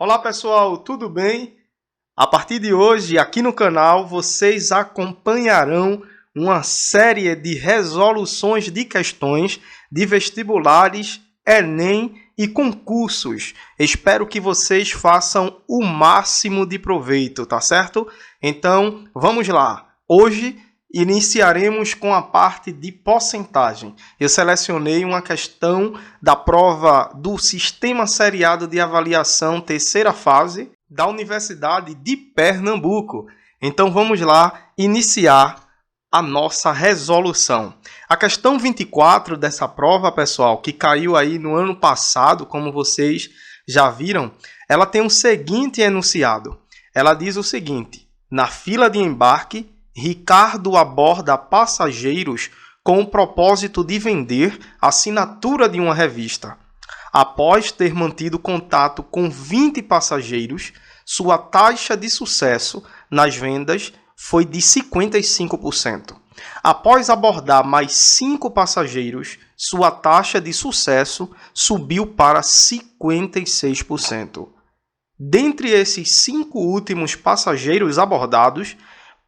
Olá pessoal, tudo bem? A partir de hoje, aqui no canal, vocês acompanharão uma série de resoluções de questões de vestibulares, Enem e concursos. Espero que vocês façam o máximo de proveito, tá certo? Então, vamos lá. Hoje iniciaremos com a parte de porcentagem. Eu selecionei uma questão da prova do Sistema Seriado de Avaliação, terceira fase, da Universidade de Pernambuco. Então vamos lá iniciar a nossa resolução. A questão 24 dessa prova, pessoal, que caiu aí no ano passado, como vocês já viram, ela tem o seguinte enunciado. Ela diz o seguinte: na fila de embarque, Ricardo aborda passageiros com o propósito de vender a assinatura de uma revista. Após ter mantido contato com 20 passageiros, sua taxa de sucesso nas vendas foi de 55%. Após abordar mais 5 passageiros, sua taxa de sucesso subiu para 56%. Dentre esses 5 últimos passageiros abordados,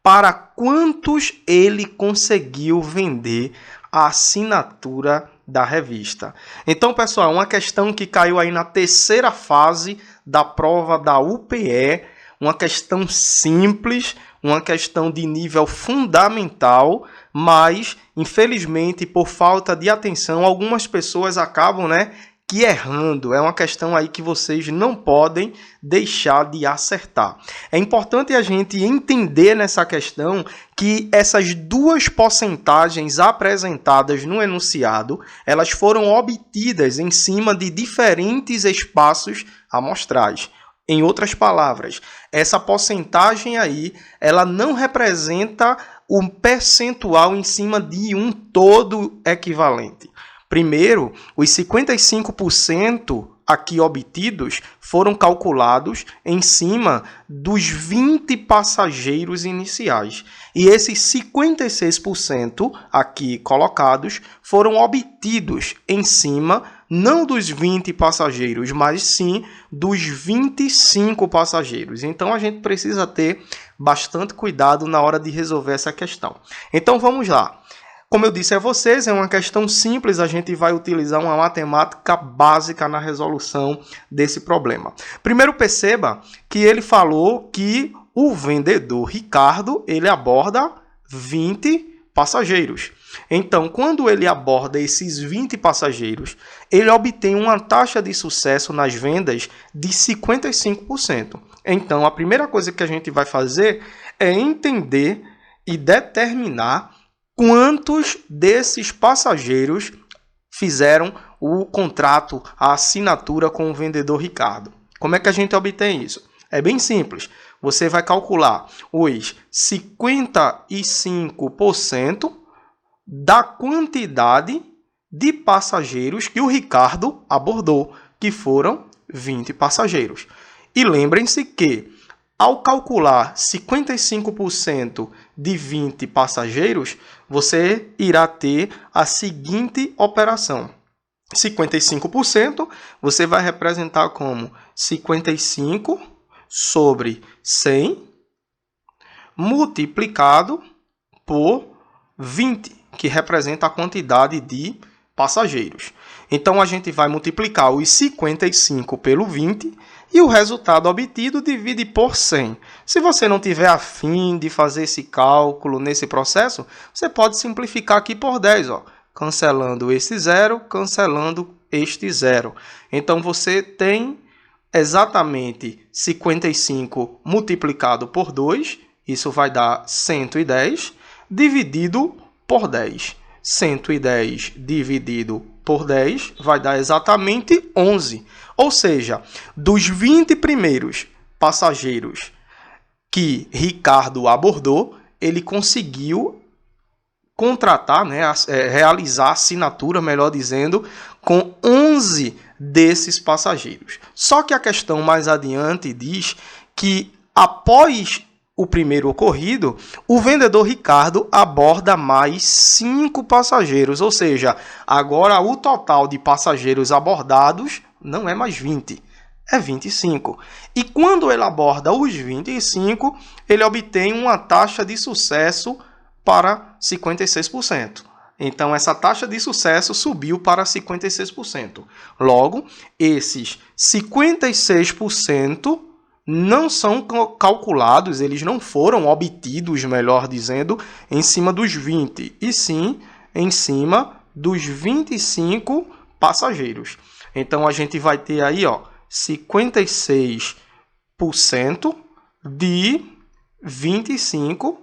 para quantos ele conseguiu vender a assinatura da revista? Então, pessoal, uma questão que caiu aí na terceira fase da prova da UPE, uma questão simples, uma questão de nível fundamental, mas, infelizmente, por falta de atenção, algumas pessoas acabam, que errando. É uma questão aí que vocês não podem deixar de acertar. É importante a gente entender nessa questão que essas duas porcentagens apresentadas no enunciado, elas foram obtidas em cima de diferentes espaços amostrais. Em outras palavras, essa porcentagem aí, ela não representa um percentual em cima de um todo equivalente. Primeiro, os 55% aqui obtidos foram calculados em cima dos 20 passageiros iniciais. E esses 56% aqui colocados foram obtidos em cima não dos 20 passageiros, mas sim dos 25 passageiros. Então, a gente precisa ter bastante cuidado na hora de resolver essa questão. Então, vamos lá. Como eu disse a vocês, é uma questão simples, a gente vai utilizar uma matemática básica na resolução desse problema. Primeiro, perceba que ele falou que o vendedor Ricardo, ele aborda 20 passageiros. Então, quando ele aborda esses 20 passageiros, ele obtém uma taxa de sucesso nas vendas de 55%. Então, a primeira coisa que a gente vai fazer é entender e determinar quantos desses passageiros fizeram o contrato, a assinatura com o vendedor Ricardo. Como é que a gente obtém isso? É bem simples. Você vai calcular os 55% da quantidade de passageiros que o Ricardo abordou, que foram 20 passageiros. E lembrem-se que, ao calcular 55% de 20 passageiros, você irá ter a seguinte operação. 55% você vai representar como 55 sobre 100 multiplicado por 20, que representa a quantidade de passageiros. Então, a gente vai multiplicar os 55 pelo 20 e o resultado obtido divide por 100. Se você não tiver afim de fazer esse cálculo nesse processo, você pode simplificar aqui por 10, ó, cancelando esse 0, cancelando este 0. Então, você tem exatamente 55 multiplicado por 2, isso vai dar 110, dividido por 10. 110 dividido por 10 vai dar exatamente 11. Ou seja, dos 20 primeiros passageiros que Ricardo abordou, ele conseguiu contratar, realizar a assinatura, melhor dizendo, com 11 desses passageiros. Só que a questão mais adiante diz que após o primeiro ocorrido, o vendedor Ricardo aborda mais 5 passageiros, ou seja, agora o total de passageiros abordados não é mais 20, é 25. E quando ele aborda os 25, ele obtém uma taxa de sucesso para 56%. Então, essa taxa de sucesso subiu para 56%. Logo, esses 56% não são calculados, eles não foram obtidos, melhor dizendo, em cima dos 20, e sim em cima dos 25 passageiros. Então, a gente vai ter aí, 56% de 25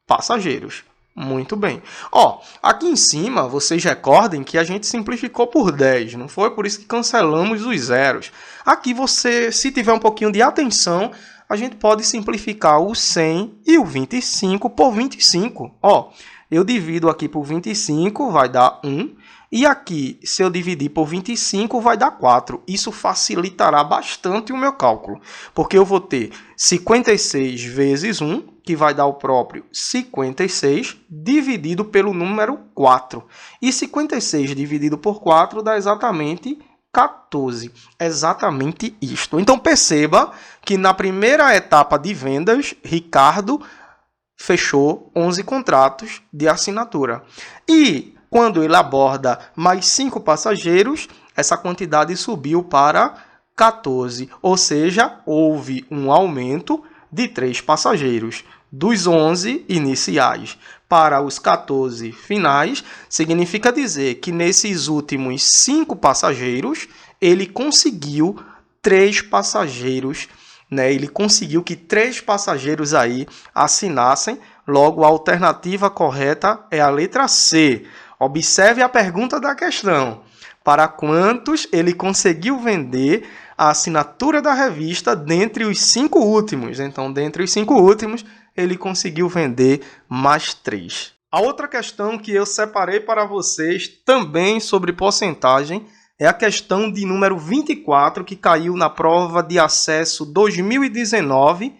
passageiros. Muito bem. Aqui em cima, vocês recordem que a gente simplificou por 10, não foi? Por isso que cancelamos os zeros. Aqui você, se tiver um pouquinho de atenção, a gente pode simplificar o 100 e o 25 por 25. Eu divido aqui por 25, vai dar 1. E aqui, se eu dividir por 25, vai dar 4. Isso facilitará bastante o meu cálculo, porque eu vou ter 56 vezes 1, que vai dar o próprio 56, dividido pelo número 4. E 56 dividido por 4 dá exatamente 14. Exatamente isto. Então, perceba que na primeira etapa de vendas, Ricardo fechou 11 contratos de assinatura. E quando ele aborda mais 5 passageiros, essa quantidade subiu para 14. Ou seja, houve um aumento de 3 passageiros. Dos 11 iniciais para os 14 finais, significa dizer que nesses últimos 5 passageiros, ele conseguiu 3 passageiros, né? Ele conseguiu que 3 passageiros aí assinassem. Logo, a alternativa correta é a letra C. Observe a pergunta da questão. Para quantos ele conseguiu vender a assinatura da revista dentre os 5 últimos? Então, dentre os 5 últimos, ele conseguiu vender mais 3. A outra questão que eu separei para vocês, também sobre porcentagem, é a questão de número 24, que caiu na prova de acesso 2019,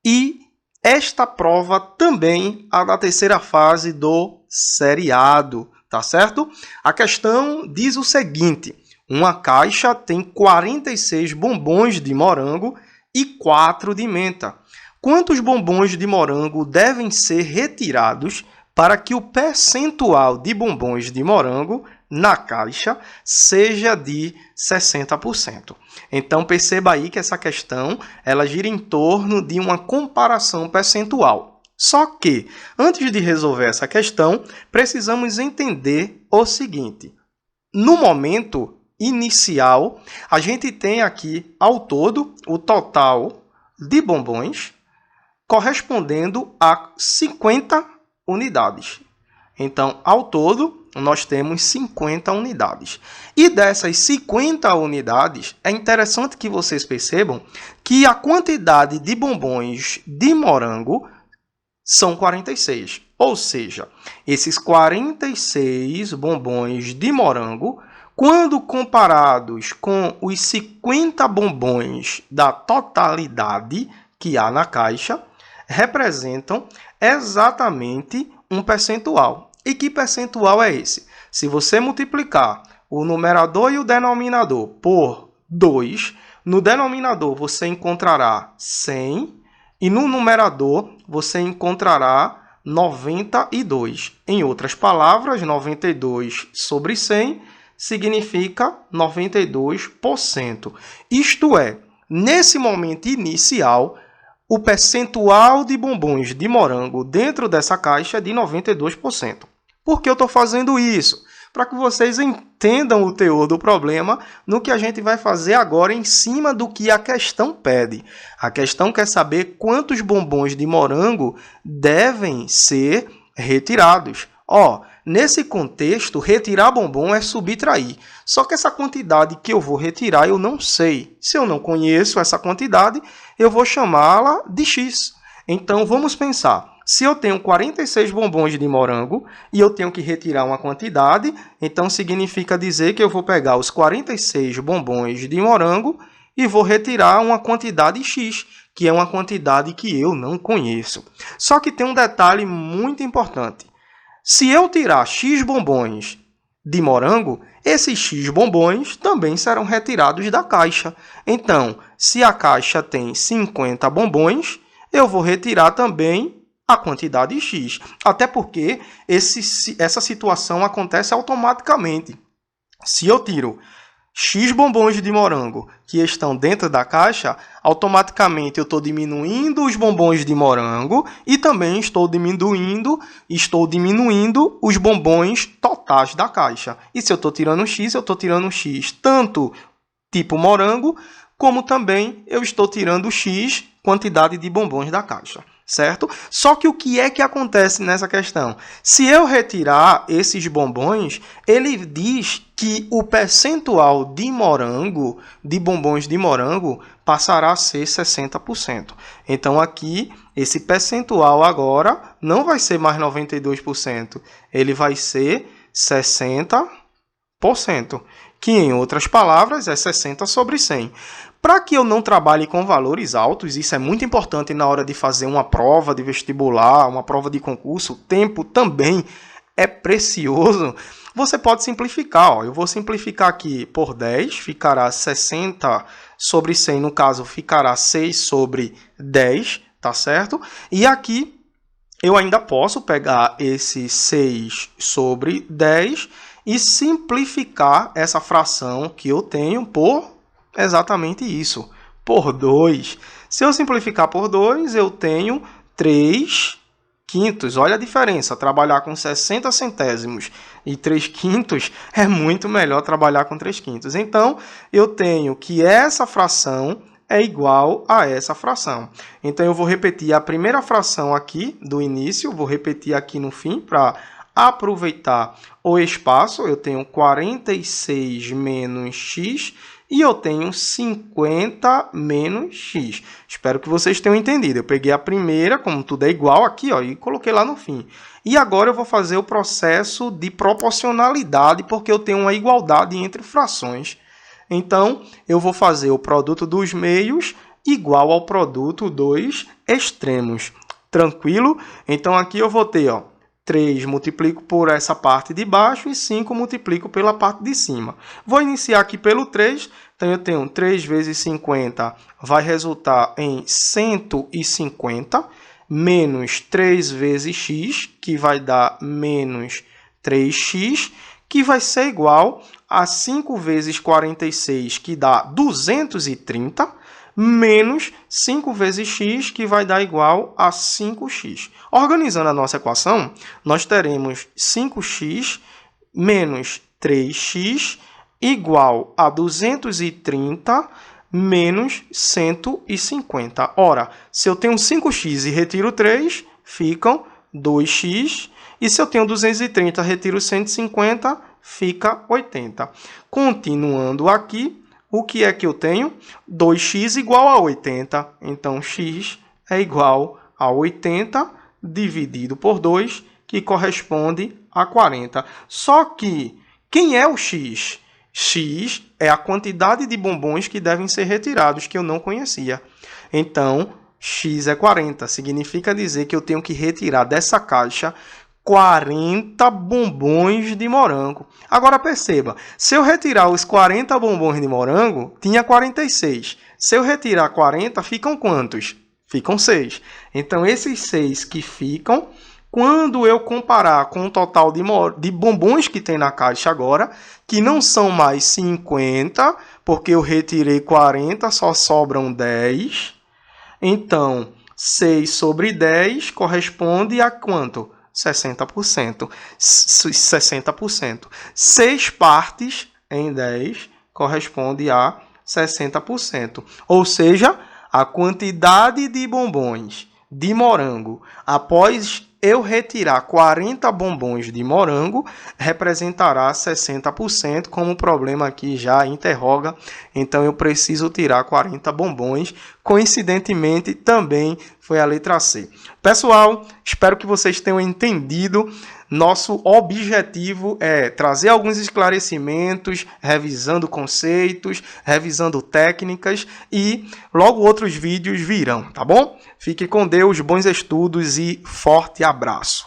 e esta prova também é da terceira fase do seriado, tá certo? A questão diz o seguinte: uma caixa tem 46 bombons de morango e 4 de menta. Quantos bombons de morango devem ser retirados para que o percentual de bombons de morango na caixa seja de 60%? Então, perceba aí que essa questão ela gira em torno de uma comparação percentual. Só que, antes de resolver essa questão, precisamos entender o seguinte: no momento inicial, a gente tem aqui, ao todo, o total de bombons correspondendo a 50 unidades. Então, ao todo, nós temos 50 unidades. E dessas 50 unidades, é interessante que vocês percebam que a quantidade de bombons de morango são 46. Ou seja, esses 46 bombons de morango, quando comparados com os 50 bombons da totalidade que há na caixa, representam exatamente um percentual. E que percentual é esse? Se você multiplicar o numerador e o denominador por 2, no denominador você encontrará 100 e no numerador você encontrará 92. Em outras palavras, 92 sobre 100 significa 92%. Isto é, nesse momento inicial, o percentual de bombons de morango dentro dessa caixa é de 92%. Por que eu estou fazendo isso? Para que vocês entendam o teor do problema no que a gente vai fazer agora em cima do que a questão pede. A questão quer saber quantos bombons de morango devem ser retirados. Nesse contexto, retirar bombom é subtrair. Só que essa quantidade que eu vou retirar eu não sei. Se eu não conheço essa quantidade, eu vou chamá-la de X. Então, vamos pensar. Se eu tenho 46 bombons de morango e eu tenho que retirar uma quantidade, então significa dizer que eu vou pegar os 46 bombons de morango e vou retirar uma quantidade X, que é uma quantidade que eu não conheço. Só que tem um detalhe muito importante. Se eu tirar X bombons de morango, esses X bombons também serão retirados da caixa. Então, se a caixa tem 50 bombons, eu vou retirar também a quantidade X. Até porque essa situação acontece automaticamente. Se eu tiro X bombons de morango que estão dentro da caixa, automaticamente eu estou diminuindo os bombons de morango e também estou diminuindo os bombons totais da caixa. E se eu estou tirando X, eu estou tirando X tanto tipo morango, como também eu estou tirando X quantidade de bombons da caixa. Certo? Só que o que é que acontece nessa questão? Se eu retirar esses bombons, ele diz que o percentual de morango, de bombons de morango, passará a ser 60%. Então, aqui, esse percentual agora não vai ser mais 92%, ele vai ser 60%, que, em outras palavras, é 60 sobre 100. Para que eu não trabalhe com valores altos, isso é muito importante na hora de fazer uma prova de vestibular, uma prova de concurso, o tempo também é precioso. Você pode simplificar. Eu vou simplificar aqui por 10, ficará 60 sobre 100, no caso, ficará 6 sobre 10, tá certo? E aqui eu ainda posso pegar esse 6 sobre 10 e simplificar essa fração que eu tenho por exatamente isso, por 2. Se eu simplificar por 2, eu tenho 3 quintos. Olha a diferença, trabalhar com 60 centésimos e 3 quintos é muito melhor trabalhar com 3 quintos. Então, eu tenho que essa fração é igual a essa fração. Então, eu vou repetir a primeira fração aqui do início, vou repetir aqui no fim para aproveitar o espaço. Eu tenho 46 menos x e eu tenho 50 menos x. Espero que vocês tenham entendido. Eu peguei a primeira, como tudo é igual aqui, ó, e coloquei lá no fim. E agora eu vou fazer o processo de proporcionalidade, porque eu tenho uma igualdade entre frações. Então, eu vou fazer o produto dos meios igual ao produto dos extremos. Tranquilo? Então, aqui eu vou ter, ó, 3 multiplico por essa parte de baixo e 5 multiplico pela parte de cima. Vou iniciar aqui pelo 3. Então, eu tenho 3 vezes 50 vai resultar em 150, menos 3 vezes x, que vai dar menos 3x, que vai ser igual a 5 vezes 46, que dá 230, menos 5 vezes x, que vai dar igual a 5x. Organizando a nossa equação, nós teremos 5x menos 3x igual a 230 menos 150. Ora, se eu tenho 5x e retiro 3, ficam 2x. E se eu tenho 230 e retiro 150, fica 80. Continuando aqui, o que é que eu tenho? 2x igual a 80. Então, x é igual a 80 dividido por 2, que corresponde a 40. Só que, quem é o x? X é a quantidade de bombons que devem ser retirados, que eu não conhecia. Então, x é 40. Significa dizer que eu tenho que retirar dessa caixa 40 bombons de morango. Agora perceba, se eu retirar os 40 bombons de morango, tinha 46. Se eu retirar 40, ficam quantos? Ficam 6. Então, esses 6 que ficam, quando eu comparar com o total de bombons que tem na caixa agora, que não são mais 50, porque eu retirei 40, só sobram 10. Então, 6 sobre 10 corresponde a quanto? 60%. 60%. 6 partes em 10 corresponde a 60%. Ou seja, a quantidade de bombons de morango após eu retirar 40 bombons de morango representará 60%, como o problema aqui já interroga. Então, eu preciso tirar 40 bombons. Coincidentemente, também foi a letra C. Pessoal, espero que vocês tenham entendido. Nosso objetivo é trazer alguns esclarecimentos, revisando conceitos, revisando técnicas e logo outros vídeos virão, tá bom? Fique com Deus, bons estudos e forte abraço.